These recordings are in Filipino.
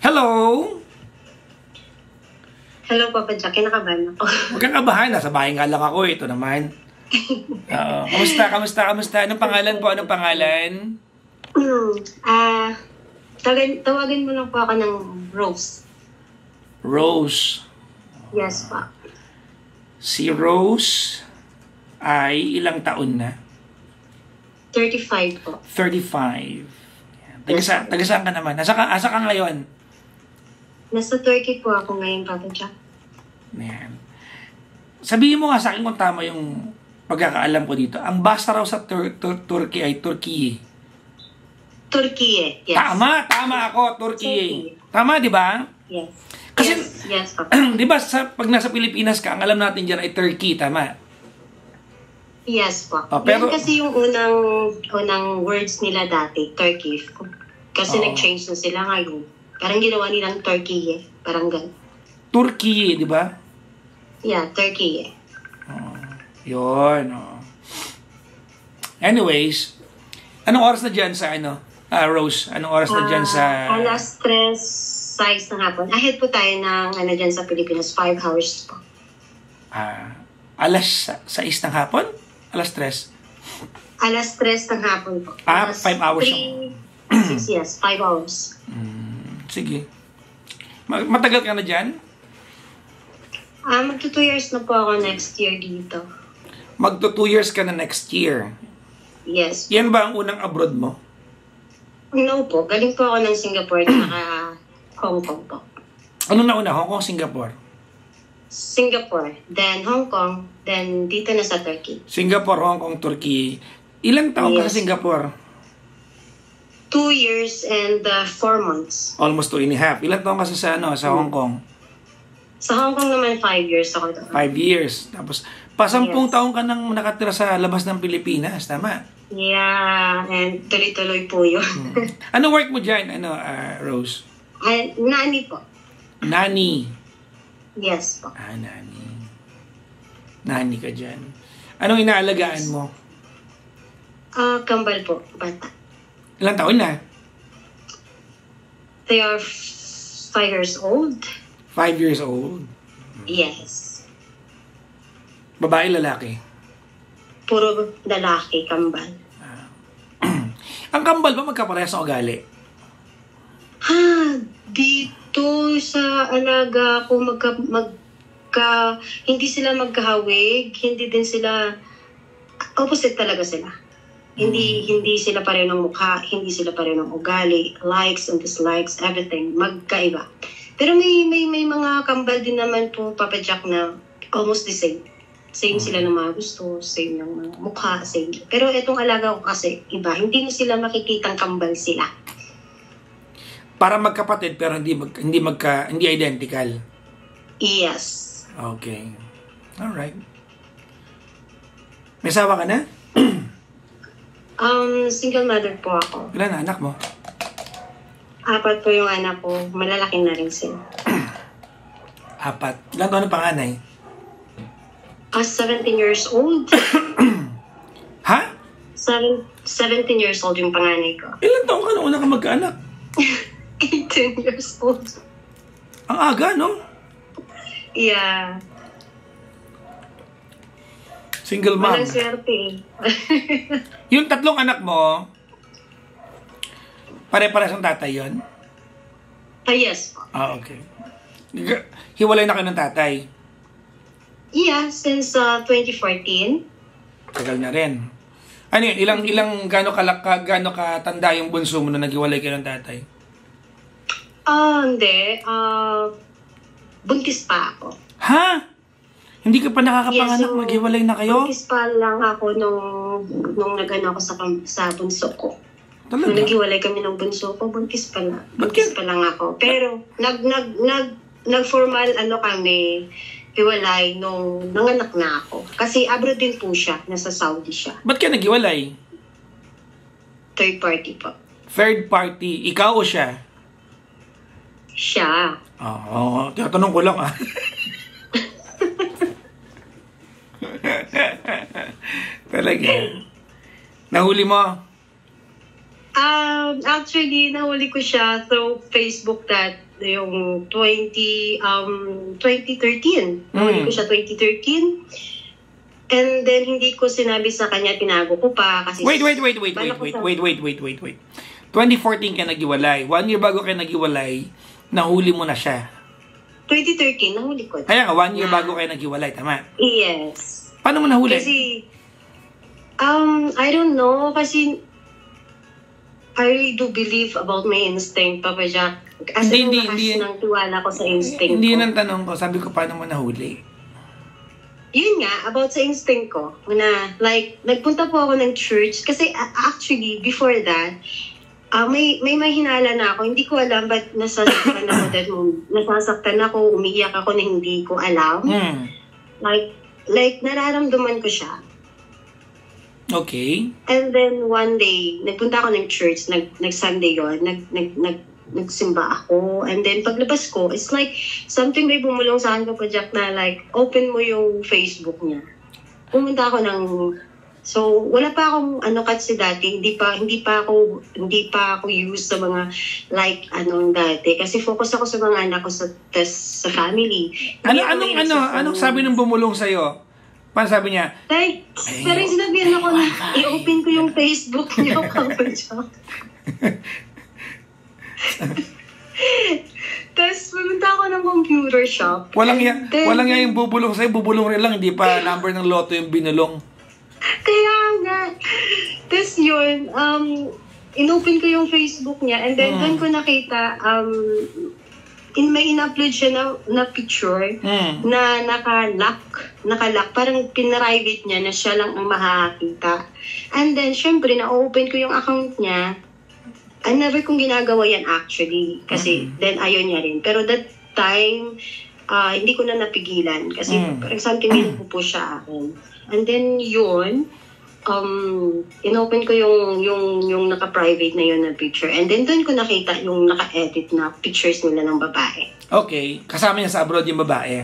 Hello? Hello, Papa Jack. Kinakabahan ako. Huwag kang kabahan. Nasa bahay nga lang ako. Ito naman. Kamusta? Anong pangalan po? Tawagan mo lang po ako ng Rose. Rose. Yes, pa. Si Rose ay ilang taon na? 35 po. 35. Taga saan ka naman? Asa ka ngayon? Nasa Turkey po ako ngayon, Papa Jack. Ayan. Sabihin mo nga sa akin kung tama yung pagkakaalam ko dito. Ang basa raw sa Turkey ay Turkey. Turkey, yes. Tama ako, Turkey. Tama, di ba? Yes. Kasi, yes, Papa. di ba, pag nasa Pilipinas ka, ang alam natin dyan ay Turkey, tama? Yes po. Pero, yan kasi yung unang words nila dati, Turkey. Kasi nag-change na sila ngayon. Parang ginawa nilang Turkey eh. Parang ganun. Turkey, di ba? Yeah, Turkey eh. Yun. Anyways, anong oras na dyan sa Rose? Anong oras na dyan sa... Alas 3:06 ng hapon. Ahead po tayo ng dyan sa Pilipinas, 5 hours po. Alas 6 ng hapon? Alas 3? Alas 3 ng hapon po. 5 hours. 6, yes, 5 hours. Sige. Matagal ka na dyan? Magto 2 years na po ako next year dito. Magto 2 years ka na next year? Yes. Yan ba ang unang abroad mo? No po. Galing po ako ng Singapore at Hong Kong po. Ano na una? Hong Kong, Singapore? Singapore, then Hong Kong, then dito na sa Turkey. Singapore, Hong Kong, Turkey. Ilang taon ka sa Singapore? 2 years and 4 months. Almost 2.5. Ilang taon ka sa Hong Kong? Sa Hong Kong naman 5 years ako doon. 5 years. Tapos, 10 taon ka nang nakatira sa labas ng Pilipinas, tama? Yeah, and tuloy-tuloy po yun. Ano work mo dyan, Rose? Nani po. Nani. Yes po. Nani. Nani ka dyan. Anong inaalagaan mo? Kambal po, bata. Ilang taon na? They are 5 years old. 5 years old? Yes. Babae, lalaki? Puro lalaki, kambal. Ang kambal ba magkaparehas ng ugali? Dito sa alaga ko hindi sila magkahawig, hindi din sila opposite talaga sila. Hindi sila pareho ng mukha, hindi sila pareho ng ugali, likes and dislikes, everything magkaiba. Pero may mga kambal din naman po, Papa Jack, na almost the same. Same sila ng mga gusto, same ng mga mukha, same. Pero itong alaga ko kasi iba, hindi mo sila makikitang kambal sila. Para magkapatid pero hindi identical. Yes. Okay. All right. May asawa ka na? Single mother po ako. Ilan anak mo? 4 po yung anak ko. Malalaki na rin sila. 4. Ilan taon ang panganay? 17 years old. Ha? 17 years old yung panganay ko. Ilan taon ka nung una ka magkaanak? 18 years old. Ang aga, no? Yeah. Single mom. Walang swerte eh. Yung 3 anak mo, pare-pares ang tatay yun? Yes po. Okay. Hiwalay na kayo ng tatay? Yeah, since 2014. Tagal na rin. Ano yun? Gano'ng katanda yung bunso mo na naghiwalay kayo ng tatay? Hindi. Buntis pa ako. Ha? Hindi ka pa nakakapanganak, maghiwalay na kayo? Buntis pa lang ako nung nag-ano ako sa bunso ko. Talaga? Nung naghiwalay kami ng bunso ko, buntis pa lang. Buntis pa lang ako. Pero, nag-formal kami, hiwalay nung nanganak na ako. Kasi abroad din po siya, nasa Saudi siya. Ba't ka naghiwalay? Third party po. Third party, ikaw o siya? Siya. Oo, tinatanong ko lang Talaga. Nahuli mo? Actually, nahuli ko siya through Facebook that yung 2013. Nahuli ko siya 2013. And then, hindi ko sinabi sa kanya, tinago ko pa. Kasi Wait. 2014 ka naghiwalay. 1 year bago ka naghiwalay, nahuli mo na siya. 2013, nahuli ko. Kaya nga, 1 year bago kayo naghiwalay, tama? Yes. Paano mo nahuli? Kasi, I don't know. Kasi, I really do believe about my instinct, Papa Jack. As in, lakas ng tiwala ko sa instinct hindi ko. nang tanong ko. Sabi ko, paano mo nahuli? Yun nga, about sa instinct ko. Na, like, nagpunta po ako ng church. Kasi, actually, before that, may mahinala na ako. Hindi ko alam ba't nasasaktan ako that moment. Nasasaktan ako, umiiyak ako na hindi ko alam. Like, nararamdaman ko siya. Okay. And then, one day, nagpunta ako ng church. Nag-Sunday yun. Nagsimba ako. And then, paglabas ko, it's like, something may bumulong sa akin ko, Jack, na like, open mo yung Facebook niya. Pumunta ako ng... So, wala pa akong kasi dati. Hindi pa ako used sa mga like dati. Kasi focus ako sa mga anak ko sa family. Anong sabi ng bumulong sa'yo? Paano sabi niya? Like, parang sinabihan ako na i-open ko yung Facebook niyo. Tapos, pumunta ako ng computer shop. Walang yung bubulong sa'yo. Bubulong rin lang. Hindi pa number ng loto yung binulong. Kaya nga. Tapos yun, inopen ko yung Facebook niya and then doon ko nakita, may in-upload siya na picture na naka-lock. Parang pin-private niya na siya lang ang makakakita. And then, syempre, na-open ko yung account niya. I never kong ginagawa yan actually. Kasi then ayaw niya rin. Pero that time, hindi ko na napigilan. Kasi parang something nilupupo siya akin. And then yun, inopen ko yung naka-private na yun na picture. And then doon ko nakita yung naka-edit na pictures nila ng babae. Okay. Kasama niya sa abroad yung babae?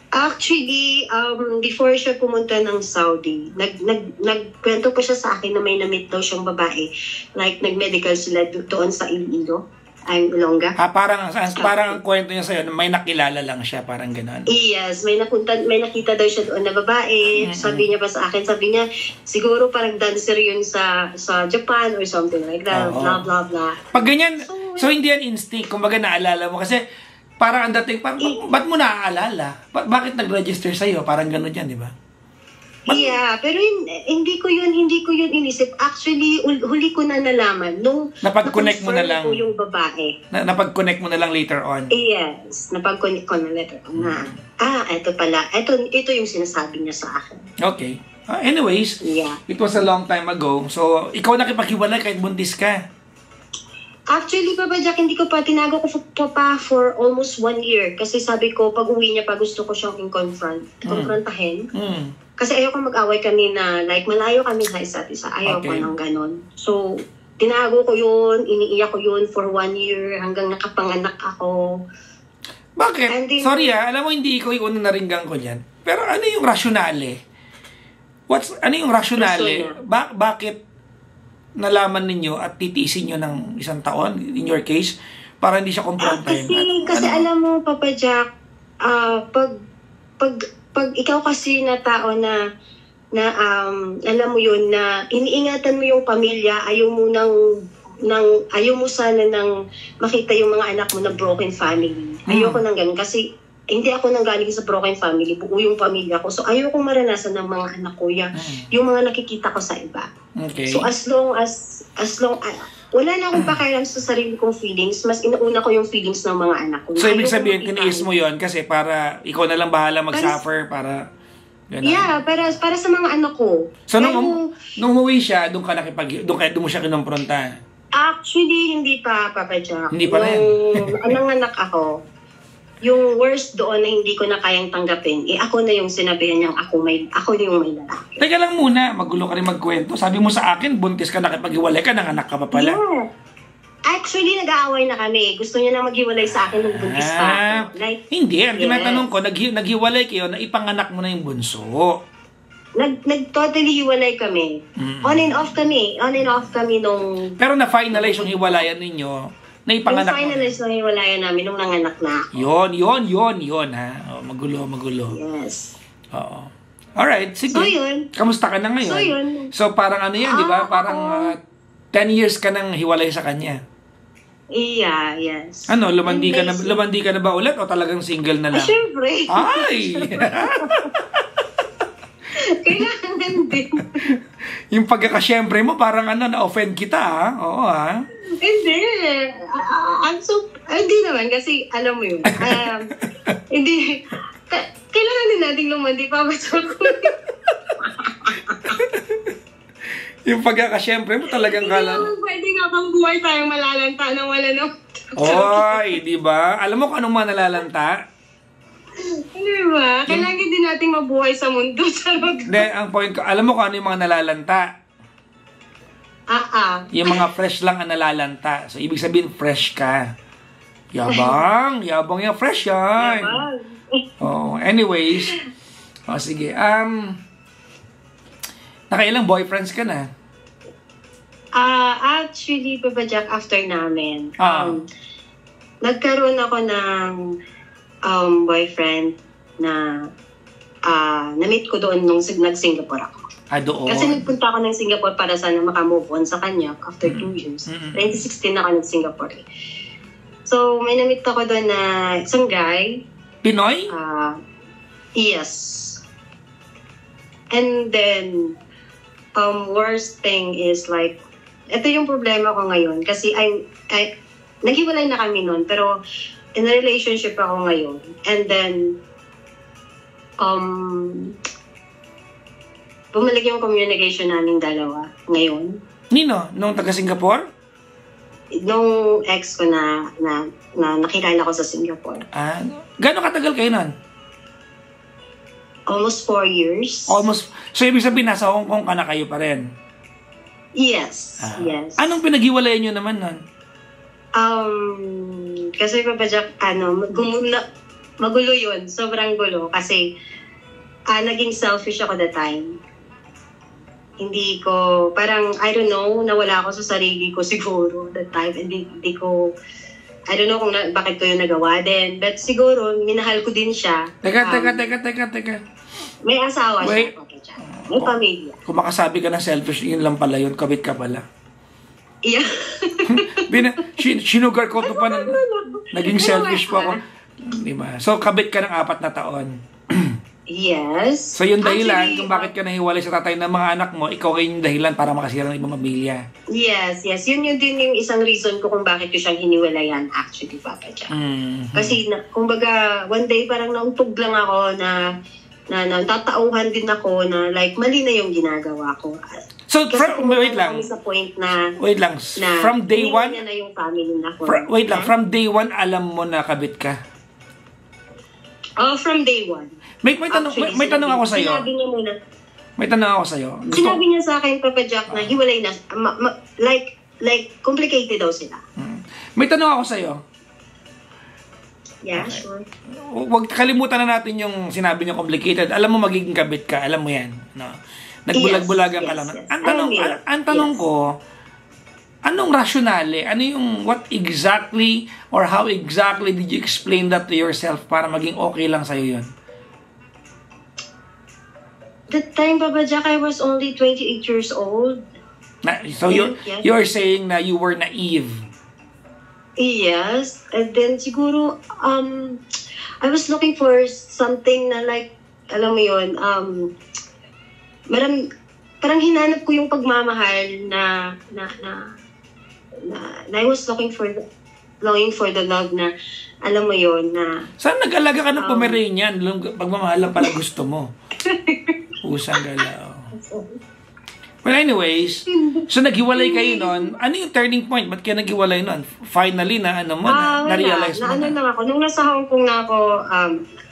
Actually, before siya pumunta ng Saudi, nagkwento pa siya sa akin na may na-meet daw siyang babae. Like, nag-medical sila doon sa Iloilo. Ay, Olonga. Parang ang kwento niya sa'yo, may nakilala lang siya, parang gano'n. Yes, may nakita daw siya doon na babae. Sabi niya pa sa akin, siguro parang dancer yun sa Japan or something like that, blah, blah, blah. Pag ganyan, so hindi yan instinct, kumbaga naalala mo, kasi parang ang dating, ba't mo naaalala? Bakit nag-register sa'yo? Parang gano'n yan, di ba? Yeah, pero hindi ko yun inisip. Actually, huli ko na nalaman nung napag-connect mo na lang yung babae. Napag-connect mo na lang later on. Yes, napag-connect ko na later on na. Ito pala. Ito yung sinasabi niya sa akin. Okay. Anyways, it was a long time ago. So, ikaw nakipaghiwalay kahit buntis ka. Actually, Papa Jack, hindi ko pa tinago ko pa for almost 1 year. Kasi sabi ko, pag uwi niya pa, gusto ko siyang konfrontahin. Kasi ayaw ko mag-away kami na, like, malayo kami sa isa't isa. Ayaw ko ng ganon. So, tinago ko yun, iniiyak ko yun for 1 year hanggang nakapanganak ako. Bakit? Then, sorry alam mo, hindi ko yung unang naringgan ko dyan. Pero ano yung rasyonale? Ano yung rasyonale? Bakit nalaman ninyo at titiisin nyo ng 1 taon, in your case, para hindi siya confrontahin? Kasi alam mo, Papa Jack, pag ikaw kasi na tao na alam mo yun, na iniingatan mo yung pamilya, ayaw mo sana nang makita yung mga anak mo na broken family. Ayoko nang ganun kasi hindi ako nanggaling sa broken family, buo yung pamilya ko. So ayoko maranasan ng mga anak ko yung mga nakikita ko sa iba. Okay. So as long wala na akong pakialam sa sarili kong feelings, mas inauna ko yung feelings ng mga anak ko. So, ibig sabihin, tiniis mo yon kasi para ikaw na lang bahala mag-suffer, para... Ganun. Yeah, para sa mga anak ko. So, nung umuwi siya, doon mo siya kinumpronta? Actually, hindi pa, Papa Jack. Hindi pa rin. Nanganak ako, yung worst doon na hindi ko na kayang tanggapin, ako na yung sinabihan niyang ako yung may lalaki. Teka lang muna, magulo ka rin magkwento. Sabi mo sa akin, buntis ka, nakipag-iwalay ka, nanganak ka pa pala. Yeah. Actually, nag-aaway na kami. Gusto niya na maghiwalay sa akin nung buntis pa ako. Hindi, ang tinatanong ko, naghiwalay kayo na ipanganak mo na yung bunso. Nag-totally hiwalay kami. On and off kami. On and off kami nung... Pero na-finalize yung hiwalayan ninyo, na ipanganak mo. Na-finalize yung hiwalayan namin nung nanganak na ako. Yun, ha? Oh, magulo. Yes. Oo. Alright, sige. So, yun. Kamusta ka na ngayon? So, yun. So, parang ano yan, di ba? Parang 10 years ka nang hiwalay sa kanya. Yeah, yes. Ano, lumandi ka na ba ulit o talagang single na lang? Siyempre. Ay! Kailangan din. Yung pagkakasyempre mo, parang na-offend kita, ha? Oo, ha? Hindi. Hindi naman, kasi alam mo yun. Hindi. Kailangan din nating lumandi pa ba Yung pagkakasyempre mo talagang kala. Hindi naman pwede nga bang buhay tayong malalanta na wala na. Oy, di ba? Alam mo kung anong mga nalalanta? Di ba? Kailangan din nating mabuhay sa mundo. Hindi, ang point ko, alam mo kung ano yung mga nalalanta? Yung mga fresh lang ang nalalanta. So, ibig sabihin, fresh ka. Yabang yung fresh yan. Oh, anyways. Oh, sige. Nakailang boyfriends ka na? Actually, Papa Jack, after namin, nagkaroon ako ng boyfriend na na-meet ko doon nung nag-Singapore ako. Doon? Kasi nagpunta ako ng Singapore para sana makamove on sa kanya after 2 years. 2016 ako nag-Singapore. So, may na-meet ako doon na isang guy. Pinoy? Yes. And then, worst thing is like, ito yung problema ko ngayon kasi naghiwalay na kami noon pero in a relationship ako ngayon. And then, bumalik yung communication namin dalawa ngayon. Nino? Nung taga-Singapore? Nung ex ko na nakilala ko sa Singapore. Gano'ng katagal kayo nun? Almost 4 years. So, ibig sabihin, nasa Hong Kong ka na kayo pa rin? Yes, yes. Anong pinaghiwalayan nyo naman nun? Kasi Papa Jack, magulo yun. Sobrang gulo. Kasi, naging selfish ako that time. Hindi ko, parang, I don't know, nawala ako sa sarili ko siguro that time. Hindi ko, I don't know kung bakit ko yung nagawa din. But siguro, minahal ko din siya. Teka. May asawa siya, Papa Jack. May pamilya. Kung makasabi ka ng selfish, yun lang pala yun. Kabit ka pala. Yeah. Sinugar ko pa na naging selfish po ako. Diba? So, kabit ka ng 4 na taon. Yes. So, yung dahilan kung bakit ka nahiwalay sa tatay ng mga anak mo, ikaw ay yung dahilan para makasira ng ibang pamilya. Yes. Yun din yung isang reason ko kung bakit ko siyang hiniwalayan actually, Papa Jack. Kasi, kumbaga, one day parang nauntog lang ako na tatauhan din ako na like mali na yung ginagawa ko. So, wait lang. Sa point na from day one, na yung family na ko. From day one, alam mo na kabit ka? From day one. May tanong ako sa'yo. Sinabi niya muna. May tanong ako sa'yo. Sinabi niya sa akin, Papa Jack, na hiwalay na, like, complicated daw sila. May tanong ako sa'yo. Yeah, sure. Huwag kalimutan na natin yung sinabi niya complicated. Alam mo, magiging kabit ka. Alam mo yan. No? Nagbulag-bulagan ka lang. Ang tanong ko, anong rationale? Ano yung what exactly or how exactly did you explain that to yourself para maging okay lang sa'yo yun? That time, Papa Jack, I was only 28 years old. So you're saying na you were naive? Yes. And then siguro, I was looking for something na like, alam mo yun, parang hinanap ko yung pagmamahal na I was longing for the love na, alam mo yun, na... Saan nag-alaga ka ng Pomeranian? Pagmamahal lang pala gusto mo. Pusang galaw. Well, anyways, so naghiwalay kayo nun. Ano yung turning point? Ba't kayo naghiwalay nun? Finally, na-realize mo na? Lang ako. Nung nasa Hong Kong na ako,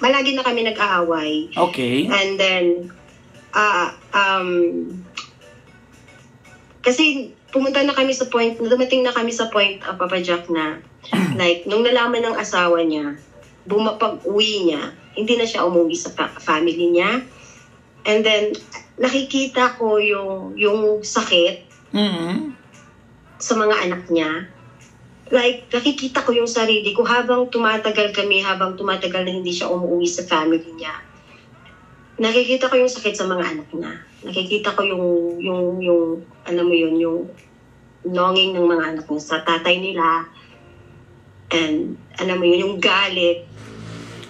malagi na kami nag-aaway. Okay. And then, kasi pumunta na kami sa point, dumating na kami sa point, Papa Jack, na like, nung nalaman ng asawa niya, pag-uwi niya, hindi na siya umuwi sa family niya. And then, nakikita ko yung sakit sa mga anak niya. Like, nakikita ko yung sarili ko habang tumatagal na hindi siya umuwi sa family niya. Nakikita ko yung sakit sa mga anak niya. Nakikita ko yung alam mo yun, yung longing ng mga anak niya sa tatay nila. And, alam mo yun, yung galit.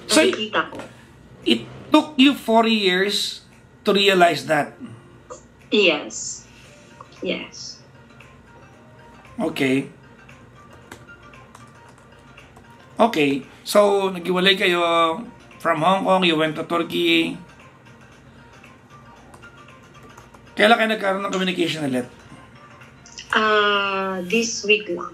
Nakikita ko. It took you 4 years to realize that? Yes. Yes. Okay. Okay, so naghiwalay kayo from Hong Kong, you went to Turkey. Kailan kayo nagkaroon ng communication ulit? This week lang.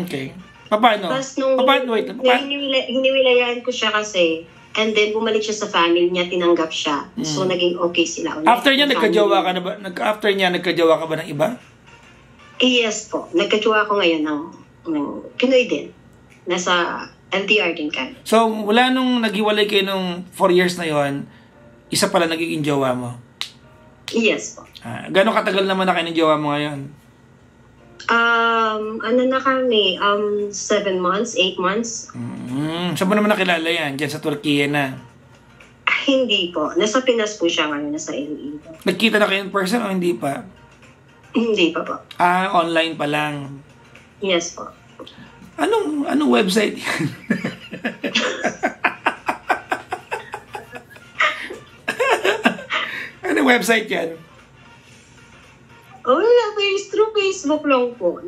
Okay. Paano? Tapos nung hiniwilayan ko siya kasi, and then bumalik siya sa family niya, tinanggap siya. So naging okay sila ulit. After niya, nagka-jowa ka na ba? After niya, nagka-jowa ka ba ng iba? Yes po. Nagka-jowa ko ngayon ng Pinoy din. Nasa LDR din ka. So, wala nung naghiwalay kayo nung 4 years na yon, isa pala nagiging jowa mo? Yes po. Gano'ng katagal naman na kayo ng jowa mo ngayon? Ano na kami? 7 months, 8 months. Saan mo naman nakilala yan? Diyan sa Turkey na? Hindi po. Nasa Pinas po siya ngayon, nasa Iloilo. Nagkita na kayo in person o hindi pa? Hindi pa po. Online pa lang? Yes po. Anong website yan? Anong website yan? Through Facebook lang po.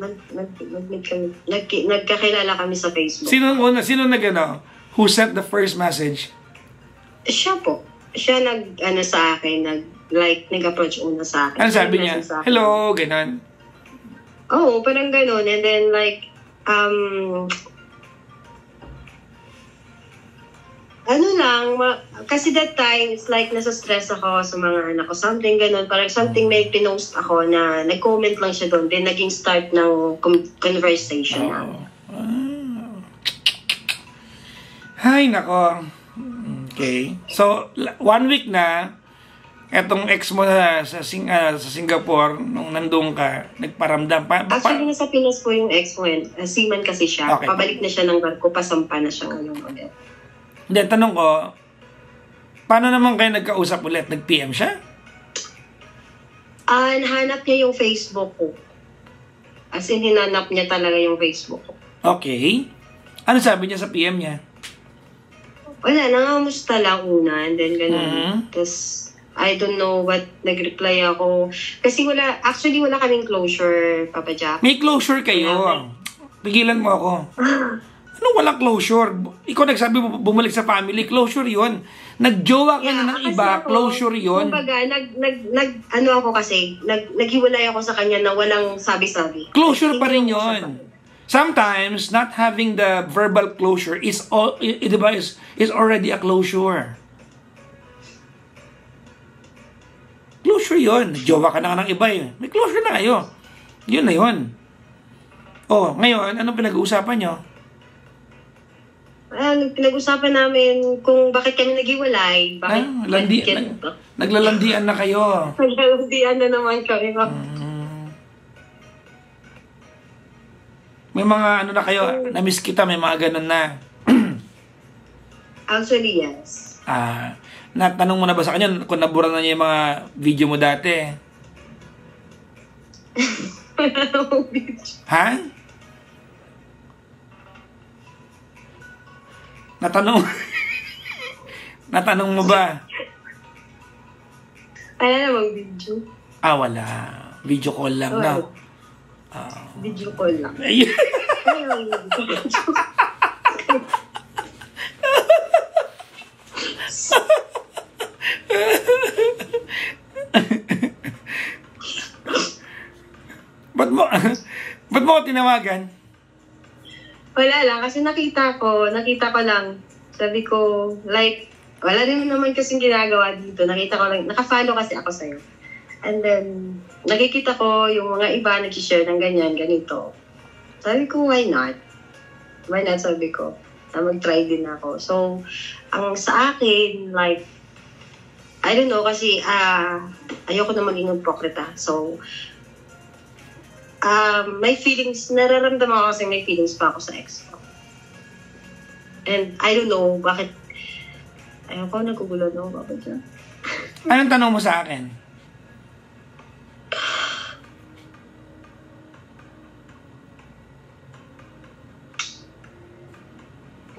Nagkakilala kami sa Facebook. Sino who sent the first message? Siya po. Siya sa akin, nag-approach una sa akin. Ano sabi niya? Hello, ganon. Oo, parang ganon. And then kasi that time, it's like nasa stress ako sa mga anak ko. Something ganun, parang something may pinost ako na nag-comment lang siya doon. Then naging start ng conversation na. Hay, nako. Okay. So, 1 week na, etong ex mo sa Singapore, nung nandun ka, nagparamdam. Actually, nasa Pinas po yung ex mo. Seaman kasi siya. Okay. Pabalik na siya ng barko, pasampa na siya ngayon ulit. Hindi, tanong ko, paano naman kayo nagkausap ulit? Nag-PM siya? Nahanap niya yung Facebook ko. As in, hinanap niya talaga yung Facebook ko. Okay. Ano sabi niya sa PM niya? Wala, nangamusta lang una. And then, ganun. Tapos, I don't know what nag-reply ako. Kasi wala kaming closure, Papa Jack. May closure kayo. Pigilan mo ako. Anong walang closure? Ikaw nagsabi mo bumalik sa family, closure yon. Nagjowa ka na ng iba, closure yon. Kumbaga, naghiwalay ako sa kanya na walang sabi-sabi. Closure pa rin yon. Sometimes, not having the verbal closure is already a closure. Closure yon. Nagjowa ka na ng iba eh. May closure na kayo. Yun na yun. Oh, ngayon, anong pinag-uusapan nyo? Pinag-usapan namin kung bakit kami naghiwalay. Naglalandian na kayo. Naglalandian na naman kami. May mga ano na kayo, na-miss kita, may mga ganun na. Actually, yes. Natanong mo na ba sa kanya kung nabura na niya yung mga video mo dati? Ha? Natanong mo ba? Wala namang video. Wala. Video call lang, no? Video call lang. Ayun. Ba't mo ko tinawagan? Wala lang, kasi nakita ko lang. Sabi ko, wala rin naman kasing ginagawa dito. Nakita ko lang, nakafollow kasi ako sa'yo. And then, nakikita ko yung mga iba nag-share ng ganyan, ganito. Sabi ko, why not? Why not, sabi ko. Mag-try din ako. So, ang sa akin, I don't know kasi ayoko na maging hipokrita. So, may feelings, nararamdaman ko kasi may feelings pa ako sa ex ko. And I don't know bakit, ayoko, nagugulo na ako bakit dyan. Anong tanong mo sa akin?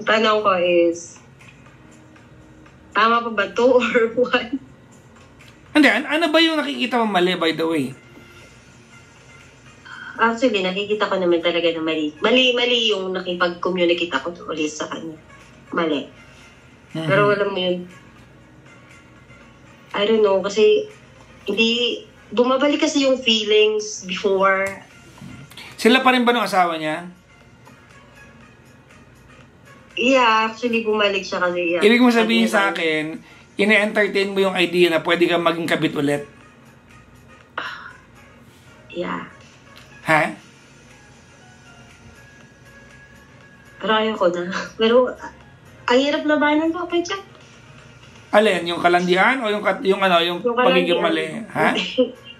Ang tanong ko is, tama pa ba to or what? Hindi, ano ba yung nakikita mo mali, by the way? Actually, nakikita ko naman talaga na mali. Mali yung nakipag-communicate ako ulit sa kanya. Mali. Mm-hmm. Pero alam mo yun, I don't know, kasi hindi, bumabalik kasi yung feelings before. Sila pa rin ba ng asawa niya? Yeah, actually bumalik siya kasi. Yeah. Ibig mo sabihin sa akin, ine-entertain mo yung idea na pwede kang maging kabit ulit? Yeah. Ha? Pero ayoko na. Pero, ang hirap labanan ko, Pecha. Alin? Yung kalandian o yung pagiging mali? Ha?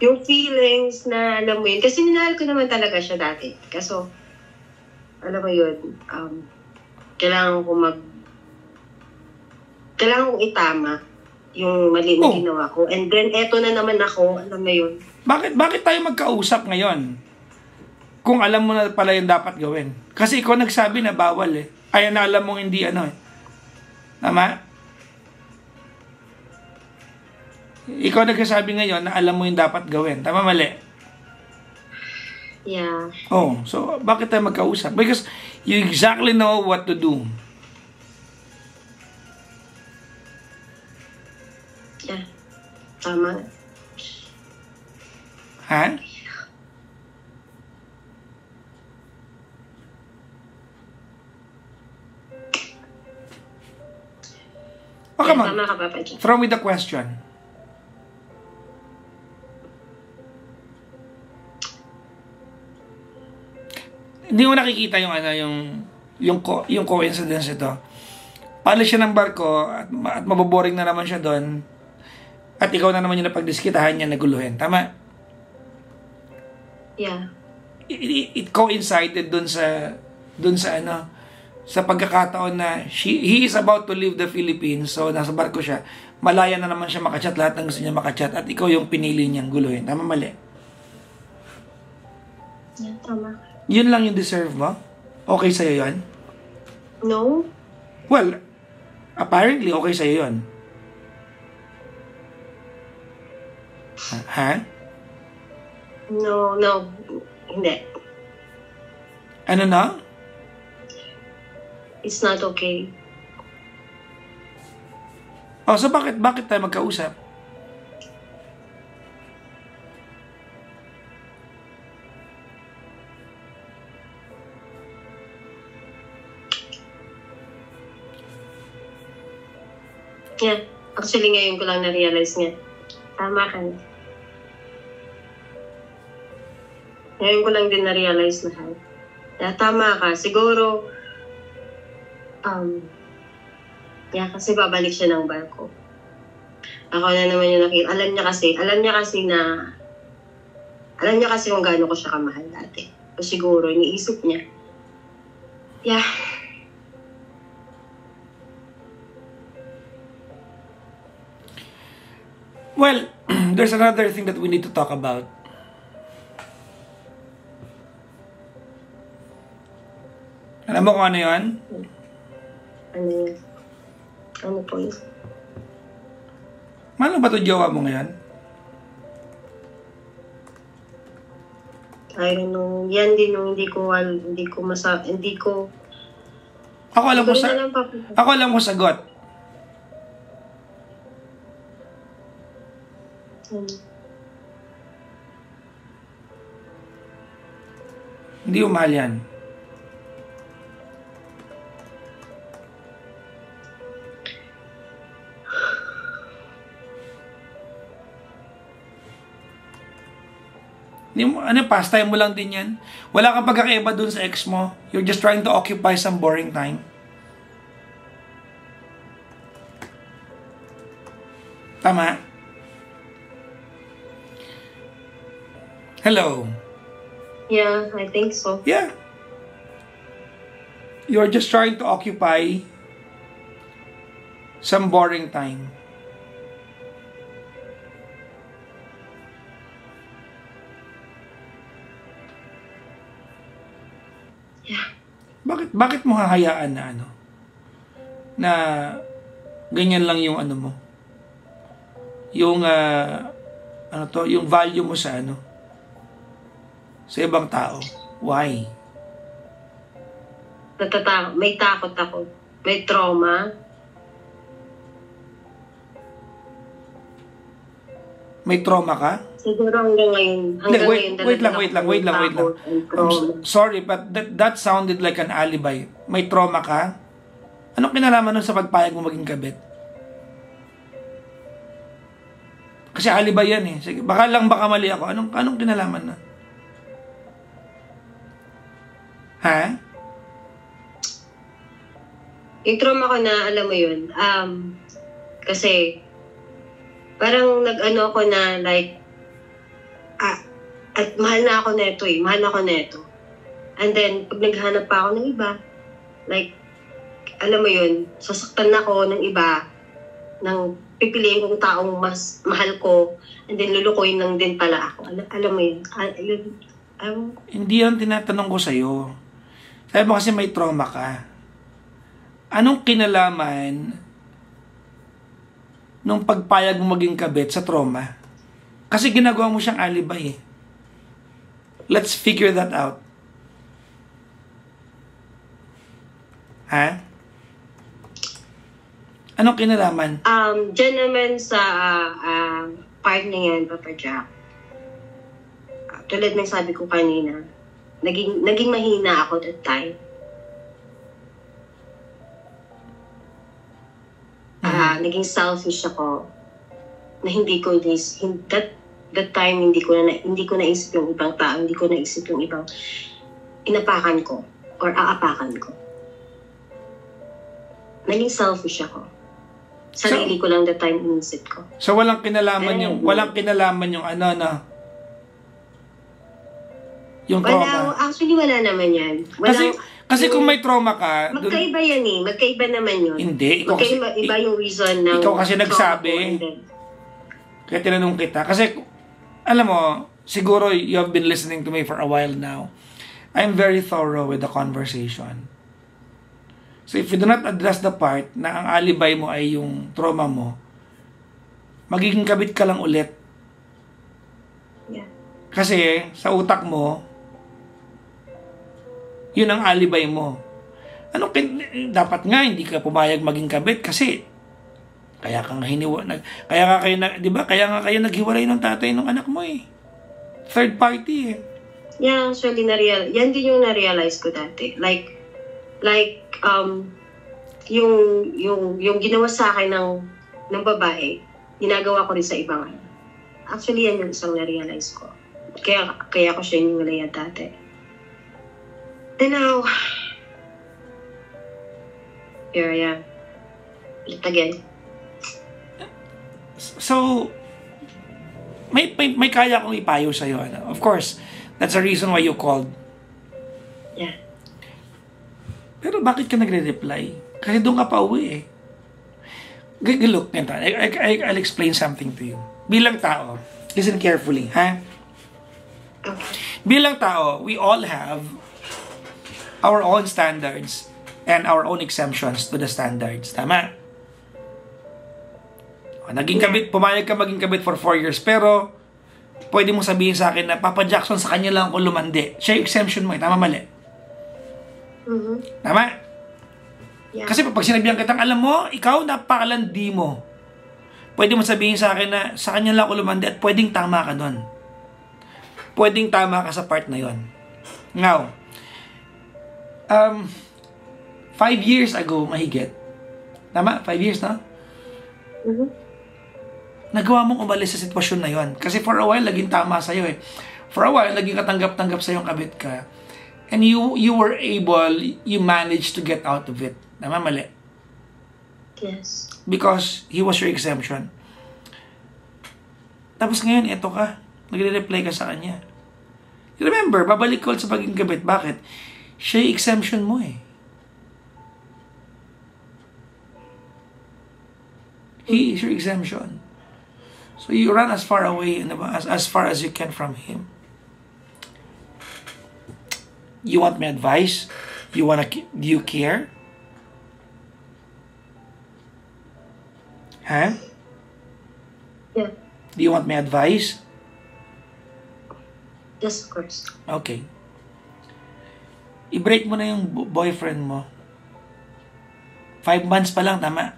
Yung feelings na, alam mo yun. Kasi minahal ko naman talaga siya dati. Kaso, alam mo yun, kailangan kong itama yung mali na ginawa ko. And then, eto na naman ako, alam mo yun. Bakit tayo magkausap ngayon? Kung alam mo na pala yung dapat gawin. Kasi ikaw nagsabi na bawal eh. Ay, na alam mong hindi ano eh. Tama? Ikaw nagsasabi ngayon na alam mo yung dapat gawin. Tama, mali? Yeah. Oh, so bakit tayo magkausap? Because you exactly know what to do. Yeah. Tama. Ha? Oh, come on. Tama ka, Papa John. Throw me the question. Hindi mo nakikita yung yung coincidence ito. Paalis siya ng barko at maboboring na naman siya doon. At ikaw na naman yung napagdiskitahan niya, naguluhin. Tama? Yeah. It coincided doon sa sa pagkakataon na he is about to leave the Philippines, so nasa barko siya, malaya na naman siya makachat, lahat ng gusto niya makachat, at ikaw yung pinili niyang guluhin. Tama, mali? Yeah, tama. Yun lang yung deserve mo? Okay sa'yo yun? No. Well, apparently okay sa'yo yun. Ha? No. Hindi. Ano na? It's not okay. Oh, so bakit tayo magkausap? Yeah. Actually, ngayon ko lang na-realize nga. Tama ka. Ngayon ko lang din na-realize lahat. Yeah, tama ka. Siguro, kasi babalik siya ng barko. Ako na naman yung nakita. Alam niya kasi kung gaano ko siya kamahal dati. O siguro, iniisip niya. Yeah. Well, there's another thing that we need to talk about. Alam mo kung ano yun? Ano yun? Ano po yun? Mahal ba ito jowa mo ngayon? I don't know. Yan din yung hindi ko Ako alam mo sagot. Hindi mo mahal yan. Pastime mo lang din yan. Wala kang pagkakaiba dun sa ex mo. You're just trying to occupy some boring time. Tama? Hello? Yeah, I think so. Yeah. You're just trying to occupy some boring time. Yeah. Bakit mo hahayaan na na ganyan lang yung mo? Yung yung value mo sa sa ibang tao. Why? May takot ako. May trauma. May trauma ka? Siguro hanggang ngayon. Wait lang. Sorry, but that sounded like an alibi. May trauma ka? Anong kinalaman nun sa pagpayag mo maging kabit? Kasi alibi yan eh. Sige, baka mali ako. Anong kinalaman na? Ha? Yung trauma ko na, alam mo yun, kasi, parang nag-ano ako na, like, at mahal na ako neto eh. Mahal na ako neto. And then, pag naghanap pa ako ng iba, like, alam mo yun, sasaktan ako ng iba, ng pipiliin kong taong mas mahal ko, and then lulukoyin lang din pala ako. Alam mo yun. Hindi yan tinatanong ko sa'yo. Sabi mo kasi may trauma ka. Anong kinalaman nung pagpayag mo maging kabit sa trauma? Kasi ginagawa mo siyang alibi eh. Let's figure that out. Ha? Anong kinalaman? Diyan naman sa part na yan, Papa Jack. Tulad ng sabi ko kanina, naging mahina ako that time. Naging selfish ako na that time hindi ko naisip yung ibang tao, hindi ko naisip yung ibang inapakan ko or aapakan ko. Naging selfish ako. Sarili ko lang that time inisip ko. So walang kinalaman yung yung trauma. Actually wala naman yan. Kasi kung may trauma ka... Magkaiba yan eh. Magkaiba naman yun. Hindi. Iba yung reason ng... Ikaw kasi nagsabi. Kaya tinanong kita. Kasi, alam mo, siguro you have been listening to me for a while now. I'm very thorough with the conversation. So if you do not address the part na ang alibay mo ay yung trauma mo, magiging kabit ka lang ulit. Yeah. Kasi sa utak mo, yun ang alibay mo. Dapat nga hindi ka pumayag maging kabit kasi kaya ka nga di ba? Kaya nga kayo naghiwalay ng tatay ng anak mo eh. Third party eh. Yeah, actually yan din yung na-realize ko dati. Like yung ginawa sa akin ng babae, ginagawa ko rin sa ibang ano. Actually yan yung isang na-realize ko. Kaya ko siya yung dati. And now, here I am. Ulit again. So, may kaya kong ipayo sa'yo. Of course, that's the reason why you called. Yeah. Pero bakit ka nagre-reply? Kasi doon ka pa uwi eh. Look, I'll explain something to you. Bilang tao, listen carefully, ha? Okay. Bilang tao, we all have our own standards and our own exemptions to the standards. Tama? Pumayag ka maging kabit for 4 years, pero pwede mong sabihin sa akin na Papa Jackson, sa kanya lang ako lumandi. Siya yung exemption mo. Tama, mali? Mm-hmm. Tama? Yeah. Kasi pag sinabihan kitang, alam mo, ikaw napakalandi mo. Pwede mo sabihin sa akin na sa kanya lang ako lumandi at pwedeng tama ka doon. Pwedeng tama ka sa part na yon. Now, 5 years ago, mahigit. Tama? 5 years, no? Mm-hmm. Nagawa mong umalis sa sitwasyon na yon. Kasi for a while, naging tama sa'yo eh. For a while, naging katanggap-tanggap sa'yo yung kabit ka. And you were able, you managed to get out of it. Tama? Mali? Yes. Because he was your exemption. Tapos ngayon, eto ka. Nagre-reply ka sa kanya. Remember, babalik ko sa pagiging kabit. Bakit? Siya yung exemption mo eh. He is your exemption. So you run as far away, as far as you can from him. You want my advice? Do you care? Huh? Yeah. Do you want my advice? Yes, of course. Okay. I-break mo na yung boyfriend mo. 5 months pa lang, tama?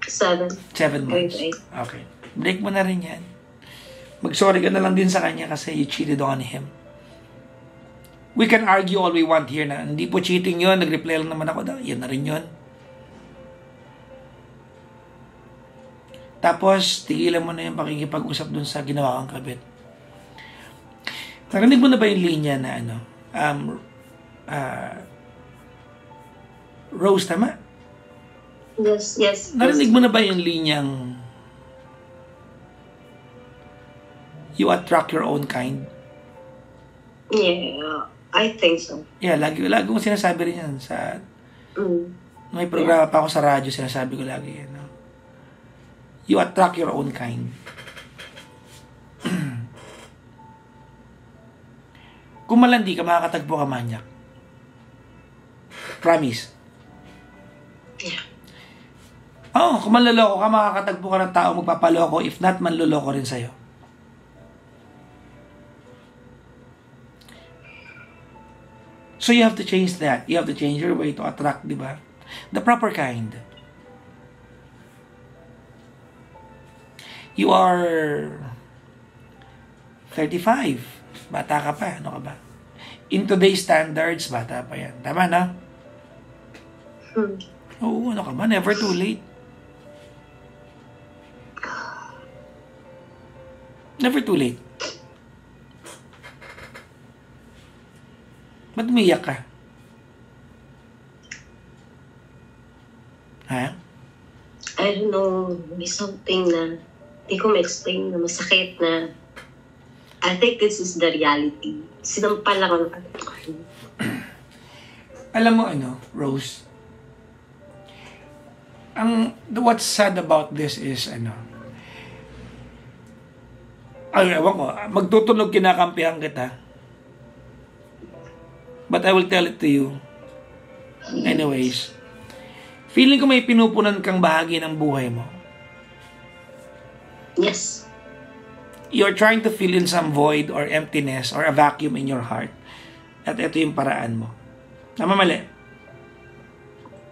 7. 7 months. Okay. Break mo na rin yan. Mag-sorry ka na lang din sa kanya kasi you cheated on him. We can argue all we want here na hindi po cheating yun, nag-reply lang naman ako. Yan na rin yun. Tapos, tigilan mo na yung pakikipag-usap dun sa ginawa kang kabit. Narinig mo na ba yung linya na Rose, tama? Yes. Narinig mo na ba yung linyang you attract your own kind? Yeah, I think so. Yeah, lagi kong sinasabi rin yan sa may programa pa ako sa radyo, sinasabi ko lagi yan. No? You attract your own kind. Kung malandi ka, makakatagpo ka manyak. Promise. Yeah. Kung manloloko ka, makakatagpo ka ng tao magpapaloko. If not, manloloko rin sa'yo. So you have to change that. You have to change your way to attract, di ba? The proper kind. You are 35. Bata ka pa. Ano ka ba? In today's standards, bata pa yan. Tama na? Oo, ano ka ba? Never too late. Never too late. Ba't umiyak ka? Ha? I don't know. May something na hindi ko ma-explain na masakit na I think this is the reality. Sinampal ako ng katotohanan. Alam mo Rose? What's sad about this is ewan ko, magtutunog kinakampihan kita. But I will tell it to you. Anyways, feeling ko may pinupunan kang bahagi ng buhay mo. Yes. You're trying to fill in some void or emptiness or a vacuum in your heart. At ito yung paraan mo. Tama, mali?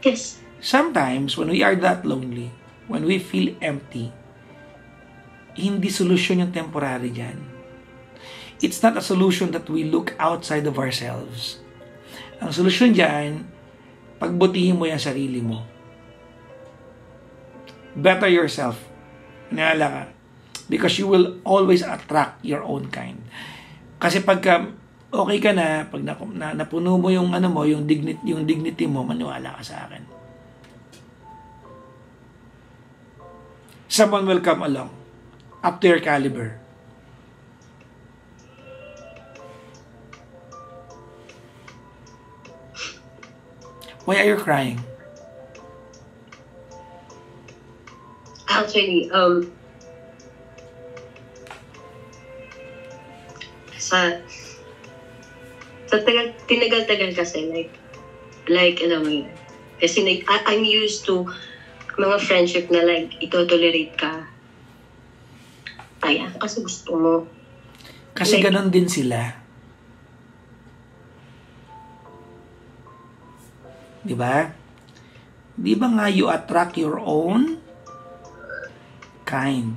Yes. Sometimes, when we are that lonely, when we feel empty, hindi solusyon yung temporary dyan. It's not a solution that we look outside of ourselves. Ang solusyon dyan, pagbutihin mo yung sarili mo. Better yourself. Nalala ka. Because you will always attract your own kind. Kasi pagka okay ka na, pag napuno mo yung yung dignity mo, maniwala ka sa akin. Someone will come along up to your caliber. Why are you crying? Actually, tinagal-tagal kasi, like, alam mo yun. Kasi I'm used to mga friendship na ito-tolerate ka. Ayan, kasi gusto mo. Kasi ganon din sila. Diba? Diba nga you attract your own kind?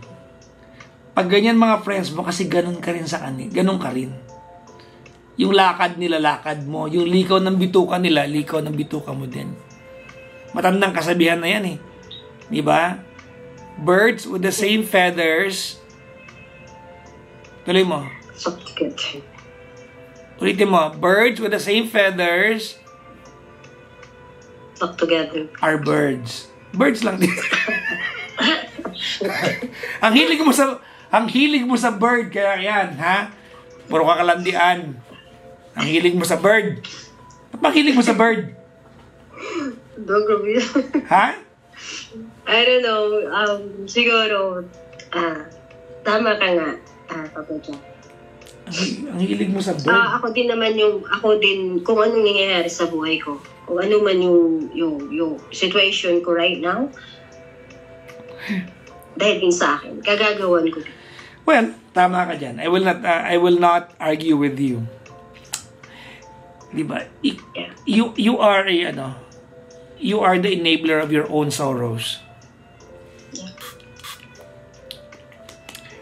Pag ganyan mga friends mo, kasi ganon ka rin sa kanila. Ganon ka rin. Yung lakad nila, lakad mo. Yung likaw ng bituka nila, likaw ng bituka mo din. Matandang kasabihan na yan eh. Diba? Birds with the same feathers. Tuloy mo. Ulitin mo. Birds with the same feathers flock together. Are birds. Birds lang din. Ang Ang hilig mo sa bird, kaya yan, ha? Puro kakalandian. Ang hilig mo sa bird. Ba't hilig mo sa bird? Grabe. Ha? I don't know. Siguro, tama ka nga, Papa Jack. Ang hilig mo sa bird. Ako din, kung anong nangyayari sa buhay ko, kung ano man yung situation ko right now, dahil din sa akin, kagagawan ko. Well, tama ka dyan. I will not argue with you. Diba? You are you are the enabler of your own sorrows. Yeah.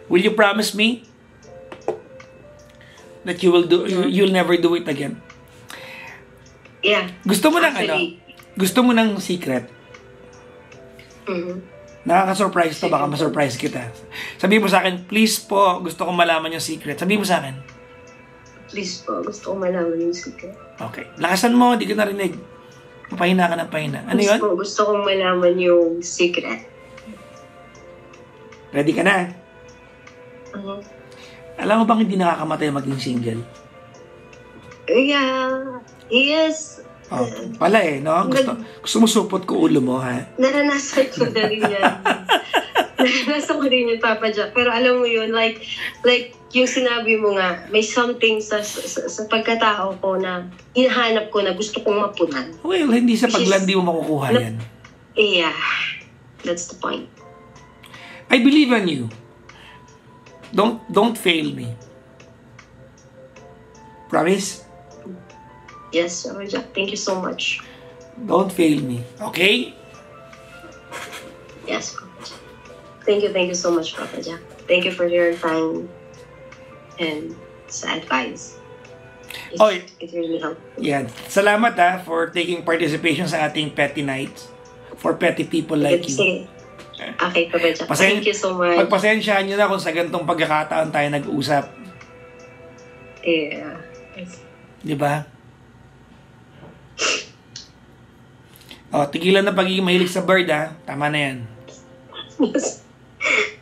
Will you promise me that you'll never do it again? Yeah. Gusto mo ng secret? Mm-hmm. Nakaka-surprise to, baka ma-surprise kita. Sabihin mo sa akin, please po, gusto kong malaman yung secret. Sabihin mo sa akin. Please po, gusto kong malaman yung secret. Okay. Lakasan mo, di ko narinig. Mapahina ka ng pahina. Ano yun? Gusto kong malaman yung secret. Ready ka na? Uh-huh. Alam mo bang hindi nakakamatay maging single? Yeah. Yes. Oh, pala no? Gusto mo supot ko ulo mo, ha? Naranasan ko na rin yan. Naranasan ko rin yun, Papa Jack. Pero alam mo yun, like yung sinabi mo nga, may something sa pagkatao ko na hinahanap ko na gusto kong mapunan. Well, hindi sa paglandi mo makukuha yan. Yeah. That's the point. I believe in you. Don't fail me. Promise? Yes, Papa Jack. Thank you so much. Don't fail me. Okay? Yes, Papa Jack. Thank you so much, Papa Jack. Thank you for your time and sa advice. It really helped. Yeah. Salamat for taking participation sa ating petty nights for petty people like you. Okay, Papa Jack. Thank you so much. Pagpasensyahan nyo na kung sa ganitong pagkakataon tayo nag-uusap. Yeah. Diba? Tigilan na pagiging mahilig sa bird, ha? Tama na yan. Yes.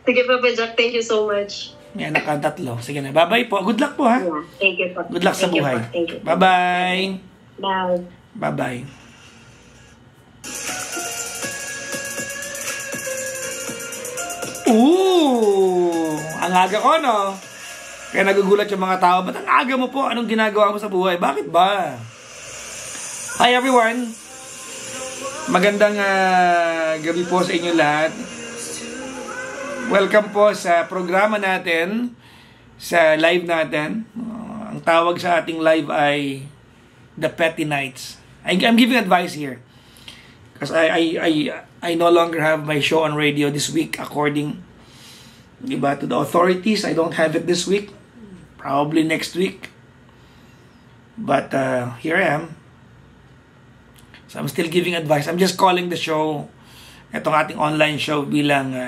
Sige, Papa Jack. Thank you so much. Yan, nakatatlo. Sige na. Bye-bye po. Good luck po, ha? Yeah. Thank you po. Good luck sa buhay. Thank you. Bye-bye. Bye. Bye-bye. Ang aga ko, no? Kaya nagugulat yung mga tao. Ba't ang aga mo po? Anong ginagawa mo sa buhay? Bakit ba? Hi, everyone. Magandang gabi po sa inyo lahat. Welcome po sa programa natin, sa live natin. Ang tawag sa ating live ay The Petty Nights. I'm giving advice here. Because I no longer have my show on radio this week according to the authorities. I don't have it this week. Probably next week. But here I am. So I'm still giving advice. I'm just calling the show, itong ating online show bilang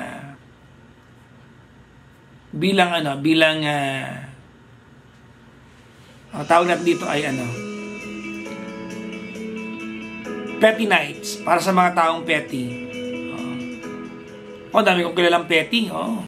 tawag natin dito ay Petty Nights para sa mga taong petty. Dami kong kilalang petty.